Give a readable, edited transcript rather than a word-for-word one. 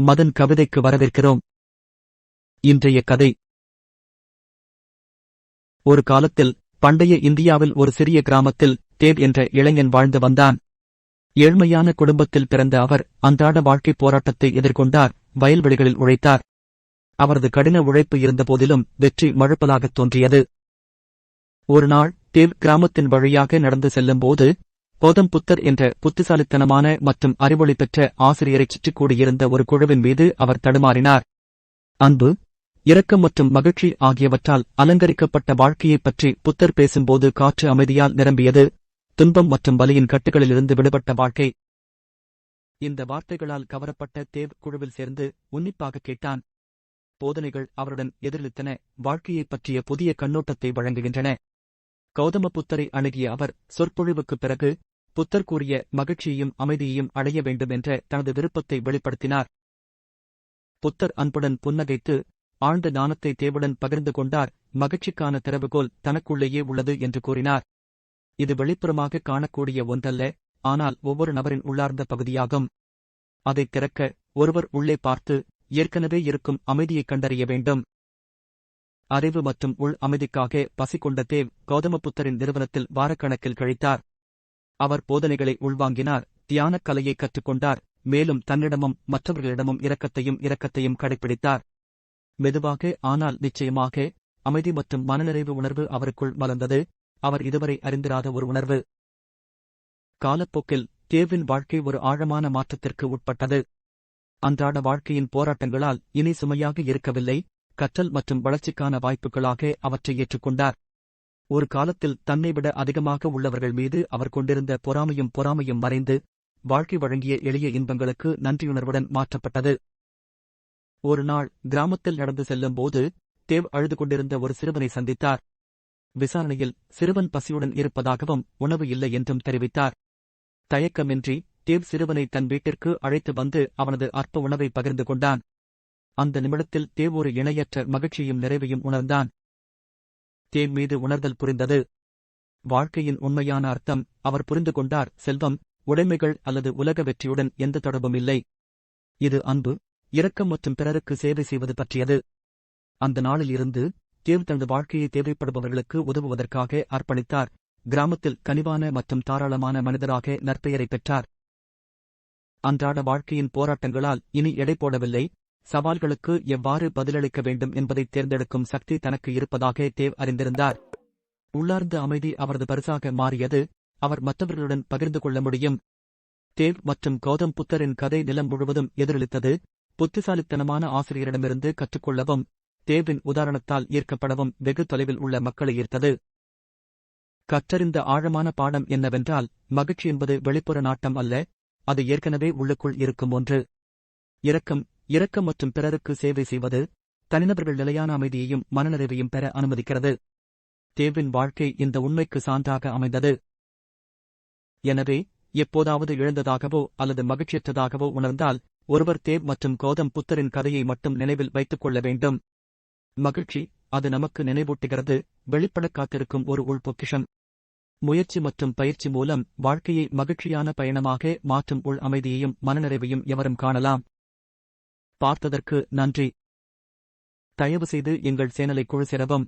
மதன் கவிதைக்கு வரவேற்கிறோம். இன்றைய கதை. ஒரு காலத்தில் பண்டைய இந்தியாவில் ஒரு சிறிய கிராமத்தில் தேவ் என்ற இளைஞன் வாழ்ந்து வந்தான். ஏழ்மையான குடும்பத்தில் பிறந்த அவர் அன்றாட வாழ்க்கை போராட்டத்தை எதிர்கொண்டார். வயல்வெளிகளில் உழைத்தார். அவரது கடின உழைப்பு இருந்தபோதிலும் வெற்றி மழுப்பலாகத் தோன்றியது. ஒருநாள் தேவ் கிராமத்தின் வழியாக நடந்து செல்லும்போது கௌதம் புத்தர் என்ற புத்திசாலித்தனமான மற்றும் அறிவொளி பெற்ற ஆசிரியரைச் சுற்றிக் கூடியிருந்த ஒரு குழுவின் மீது அவர் தடுமாறினார். அன்பு, இரக்கம் மற்றும் மகிழ்ச்சி ஆகியவற்றால் அலங்கரிக்கப்பட்ட வாழ்க்கையைப் பற்றி புத்தர் பேசும்போது காற்று அமைதியால் நிரம்பியது. துன்பம் மற்றும் வலியின் கட்டுகளிலிருந்து விடுபட்ட வாழ்க்கை. இந்த வார்த்தைகளால் கவரப்பட்ட தேவ் குழுவில் சேர்ந்து உன்னிப்பாக கேட்டான். போதனைகள் அவருடன் எதிரொலித்தன, வாழ்க்கையைப் பற்றிய புதிய கண்ணோட்டத்தை வழங்குகின்றன. கௌதம புத்தரை அணுகிய அவர் சொற்பொழிவுக்குப் பிறகு புத்தர் கூறிய மகிழ்ச்சியையும் அமைதியையும் அடைய வேண்டும் என்ற தனது விருப்பத்தை வெளிப்படுத்தினார். புத்தர் அன்புடன் புன்னகைத்து ஆழ்ந்த ஞானத்தை தேவுடன் பகிர்ந்து கொண்டார். மகிழ்ச்சிக்கான திறவுகோல் தனக்குள்ளேயே உள்ளது என்று கூறினார். இது வெளிப்புறமாக காணக்கூடிய ஒன்றல்ல, ஆனால் ஒவ்வொரு நபரின் உள்ளார்ந்த பகுதியாகும். அதைத் திறக்க ஒருவர் உள்ளே பார்த்து ஏற்கனவே இருக்கும் அமைதியைக் கண்டறிய வேண்டும். அறிவு மற்றும் உள் அமைதிக்காக பசி கொண்ட தேவ் கௌதமபுத்தரின் நிறுவனத்தில் வாரக்கணக்கில் கழித்தார். அவர் போதனைகளை உள்வாங்கினார், தியானக் கலையை கற்றுக்கொண்டார், மேலும் தன்னிடமும் மற்றவர்களிடமும் இரக்கத்தையும் கடைப்பிடித்தார். மெதுவாக ஆனால் நிச்சயமாக அமைதி மற்றும் மனநிறைவு உணர்வு அவருக்குள் மலர்ந்தது. அவர் இதுவரை அறிந்திராத ஒரு உணர்வு. காலப்போக்கில் தேவின் வாழ்க்கை ஒரு ஆழமான மாற்றத்திற்கு உட்பட்டது. அன்றாட வாழ்க்கையின் போராட்டங்களால் இனி சுமையாக இருக்கவில்லை, கற்றல் மற்றும் வளர்ச்சிக்கான வாய்ப்புகளாக அவற்றை ஏற்றுக்கொண்டார். ஒரு காலத்தில் தன்னைவிட அதிகமாக உள்ளவர்கள் மீது அவர் கொண்டிருந்த பொறாமையும் மறைந்து வாழ்க்கை வழங்கிய எளிய இன்பங்களுக்கு நன்றியுணர்வுடன் மாற்றப்பட்டது. ஒரு நாள் கிராமத்தில் நடந்து செல்லும்போது தேவ் அழுது கொண்டிருந்த ஒரு சிறுவனை சந்தித்தார். விசாரணையில் சிறுவன் பசியுடன் இருப்பதாகவும் உணவு இல்லை என்றும் தெரிவித்தார். தயக்கமின்றி தேவ் சிறுவனை தன் வீட்டிற்கு அழைத்து வந்து அவனது அற்ப உணவை பகிர்ந்து கொண்டான். அந்த நிமிடத்தில் தேவ் ஒரு இணையற்ற மகிழ்ச்சியும் நிறைவையும் உணர்ந்தான். தேவ் மீது உணர்தல் புரிந்தது. வாழ்க்கையின் உண்மையான அர்த்தம் அவர் புரிந்து கொண்டார். செல்வம், உடைமைகள் அல்லது உலக வெற்றியுடன் எந்த தொடர்பும் இல்லை. இது அன்பு, இரக்கம் மற்றும் பிறருக்கு சேவை செய்வது பற்றியது. அந்த நாளில் இருந்து தேவ் தனது வாழ்க்கையை தேவைப்படுபவர்களுக்கு உதவுவதற்காக அர்ப்பணித்தார். கிராமத்தில் கனிவான மற்றும் தாராளமான மனிதராக நற்பெயரை பெற்றார். அன்றாட வாழ்க்கையின் போராட்டங்களால் இனி எடை போடவில்லை, சவால்களுக்கு எவ்வாறு பதிலளிக்க வேண்டும் என்பதை தேர்ந்தெடுக்கும் சக்தி தனக்கு இருப்பதாக தேவ் அறிந்திருந்தார். உள்ளார்ந்த அமைதி அவரது பரிசாக மாறியது. அவர் மற்றவர்களுடன் பகிர்ந்து கொள்ள முடியும். தேவ் மற்றும் கௌதம் புத்தரின் கதை நிலம் முழுவதும் எதிரொலித்தது. புத்திசாலித்தனமான ஆசிரியரிடமிருந்து கற்றுக்கொள்ளவும் தேவின் உதாரணத்தால் ஈர்க்கப்படவும் வெகு தொலைவில் உள்ள மக்களை ஈர்த்தது. கற்றறிந்த ஆழமான பாடம் என்னவென்றால், மகிழ்ச்சி என்பது வெளிப்புற நாட்டம் அல்ல, அது ஏற்கனவே உள்ளுக்குள் இருக்கும் ஒன்று. இரக்கம் மற்றும் பிறருக்கு சேவை செய்வது தனிநபர்கள் நிலையான அமைதியையும் மனநிறைவையும் பெற அனுமதிக்கிறது. தேவின் வாழ்க்கை இந்த உண்மைக்கு சான்றாக அமைந்தது. எனவே எப்போதாவது இழந்ததாகவோ அல்லது மகிழ்ச்சியற்றதாகவோ உணர்ந்தால் ஒருவர் தேவ் மற்றும் கௌதம் புத்தரின் கதையை மட்டும் நினைவில் வைத்துக் கொள்ள வேண்டும். மகிழ்ச்சி, அது நமக்கு நினைவூட்டுகிறது, வெளிப்பட காத்திருக்கும் ஒரு உள்பொக்கிஷம். முயற்சி மற்றும் பயிற்சி மூலம் வாழ்க்கையை மகிழ்ச்சியான பயணமாக மாற்றும் உள் அமைதியையும் மனநிறைவையும் எவரும் காணலாம். பார்த்ததற்கு நன்றி. தயவுசெய்து எங்கள் சேனலை குழு சேரவும்.